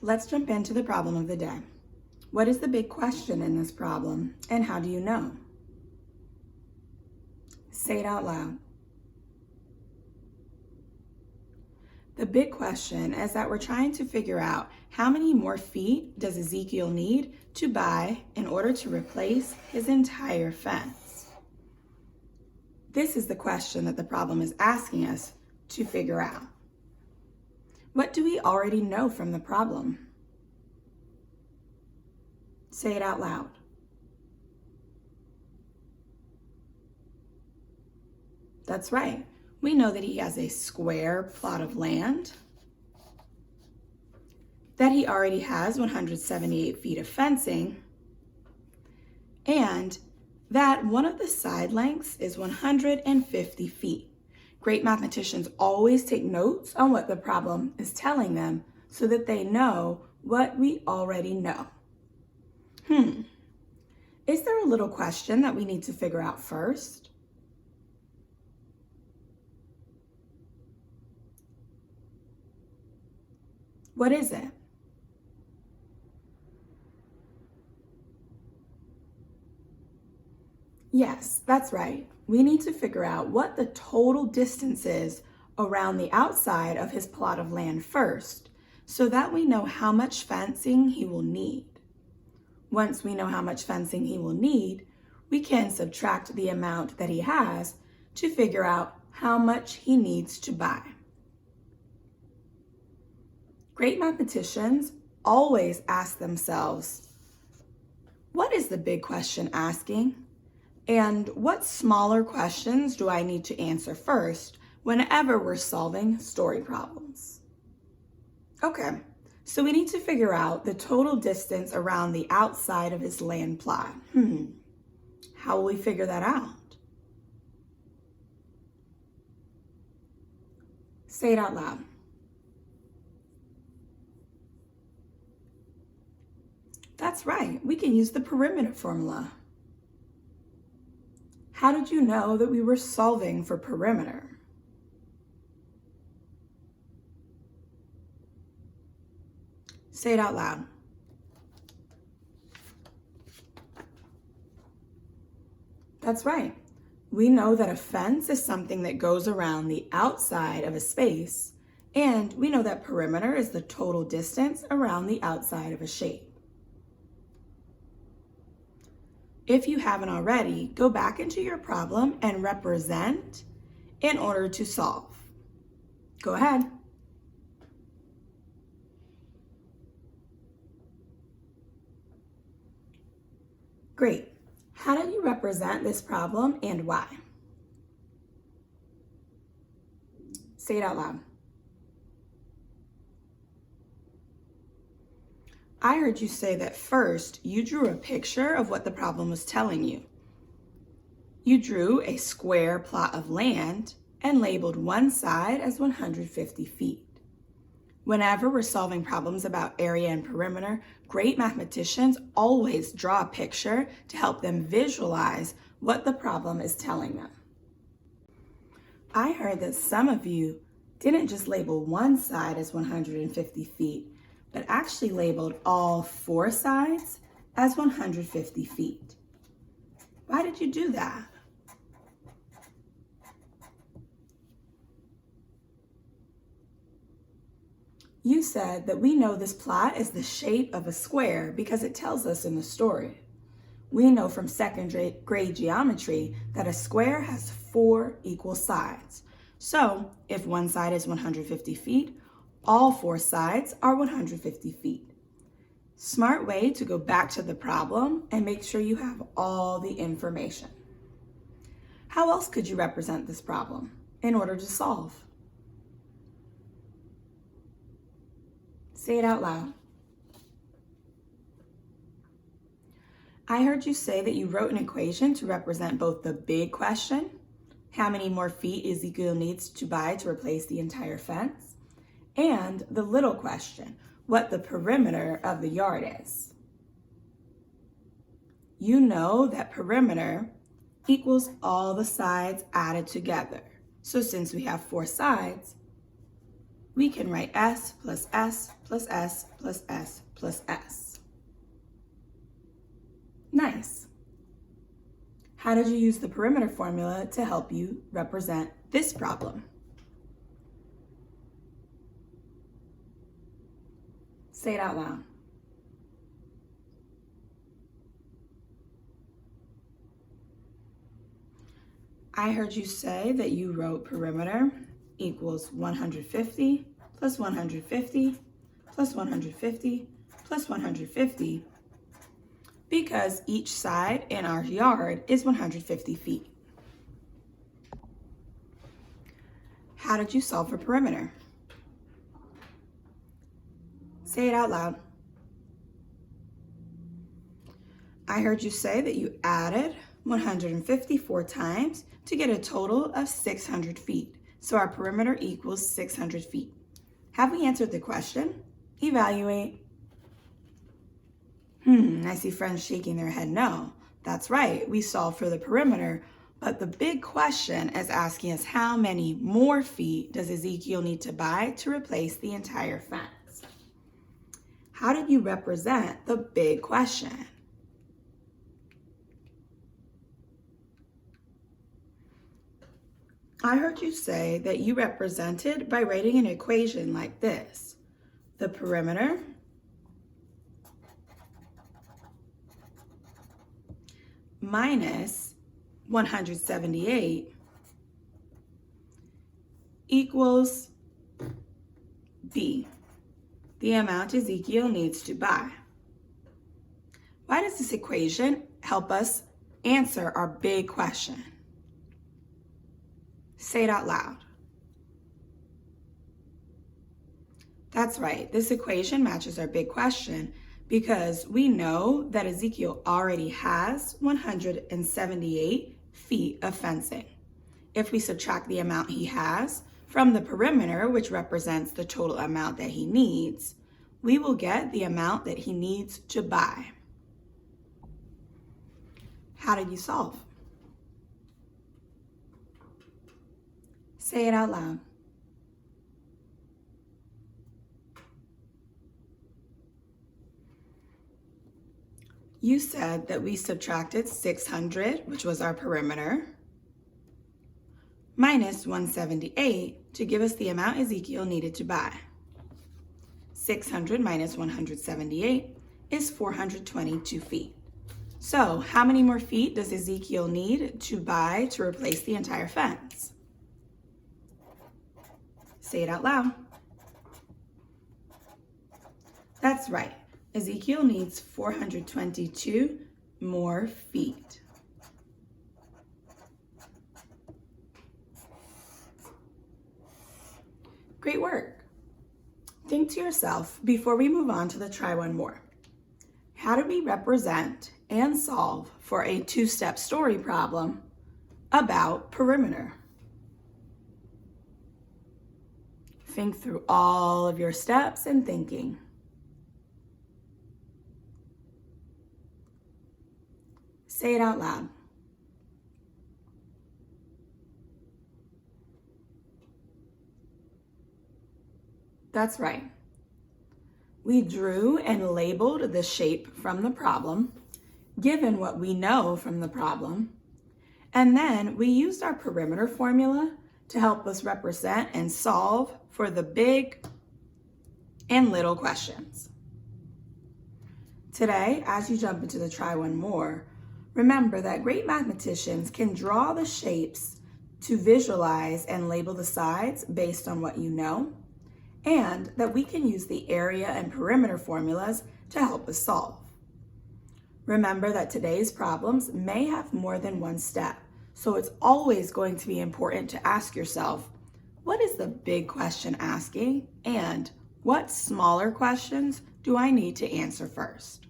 Let's jump into the problem of the day. What is the big question in this problem, and how do you know? Say it out loud. The big question is that we're trying to figure out how many more feet does Ezekiel need to buy in order to replace his entire fence? This is the question that the problem is asking us to figure out. What do we already know from the problem? Say it out loud. That's right. We know that he has a square plot of land, that he already has 178 feet of fencing, and that one of the side lengths is 150 feet. Great mathematicians always take notes on what the problem is telling them so that they know what we already know. Is there a little question that we need to figure out first? What is it? Yes, that's right. We need to figure out what the total distance is around the outside of his plot of land first, so that we know how much fencing he will need. Once we know how much fencing he will need, we can subtract the amount that he has to figure out how much he needs to buy. Great mathematicians always ask themselves, what is the big question asking? And what smaller questions do I need to answer first whenever we're solving story problems? Okay, so we need to figure out the total distance around the outside of his land plot. How will we figure that out? Say it out loud. That's right, we can use the perimeter formula. How did you know that we were solving for perimeter? Say it out loud. That's right. We know that a fence is something that goes around the outside of a space, and we know that perimeter is the total distance around the outside of a shape. If you haven't already, go back into your problem and represent in order to solve. Go ahead. Great. How did you represent this problem and why? Say it out loud. I heard you say that first you drew a picture of what the problem was telling you. You drew a square plot of land and labeled one side as 150 feet. Whenever we're solving problems about area and perimeter, great mathematicians always draw a picture to help them visualize what the problem is telling them. I heard that some of you didn't just label one side as 150 feet, but actually labeled all four sides as 150 feet. Why did you do that? You said that we know this plot is the shape of a square because it tells us in the story. We know from second grade geometry that a square has 4 equal sides. So if one side is 150 feet, all 4 sides are 150 feet. Smart way to go back to the problem and make sure you have all the information. How else could you represent this problem in order to solve? Say it out loud. I heard you say that you wrote an equation to represent both the big question, how many more feet Ezekiel needs to buy to replace the entire fence, and the little question, what the perimeter of the yard is. You know that perimeter equals all the sides added together. So since we have 4 sides, we can write S plus S plus S plus S plus S. Nice. How did you use the perimeter formula to help you represent this problem? Say it out loud. I heard you say that you wrote perimeter equals 150 plus 150 plus 150 plus 150 because each side in our yard is 150 feet. How did you solve for perimeter? Say it out loud. I heard you say that you added 154 times to get a total of 600 feet. So our perimeter equals 600 feet. Have we answered the question? Evaluate. I see friends shaking their head no. That's right, we solved for the perimeter, but the big question is asking us how many more feet does Ezekiel need to buy to replace the entire fence? How did you represent the big question? I heard you say that you represented by writing an equation like this. The perimeter minus 178 equals B, the amount Ezekiel needs to buy. Why does this equation help us answer our big question? Say it out loud. That's right, this equation matches our big question because we know that Ezekiel already has 178 feet of fencing. If we subtract the amount he has from the perimeter, which represents the total amount that he needs, we will get the amount that he needs to buy. How did you solve? Say it out loud. You said that we subtracted 600, which was our perimeter, minus 178 to give us the amount Ezekiel needed to buy. 600 minus 178 is 422 feet. So how many more feet does Ezekiel need to buy to replace the entire fence? Say it out loud. That's right. Ezekiel needs 422 more feet. Great work. Think to yourself before we move on to the try one more. How do we represent and solve for a two-step story problem about perimeter? Think through all of your steps and thinking. Say it out loud. That's right. We drew and labeled the shape from the problem, given what we know from the problem, and then we used our perimeter formula to help us represent and solve for the big and little questions. Today, as you jump into the try one more, remember that great mathematicians can draw the shapes to visualize and label the sides based on what you know, and that we can use the area and perimeter formulas to help us solve. Remember that today's problems may have more than one step, so it's always going to be important to ask yourself, what is the big question asking, and what smaller questions do I need to answer first?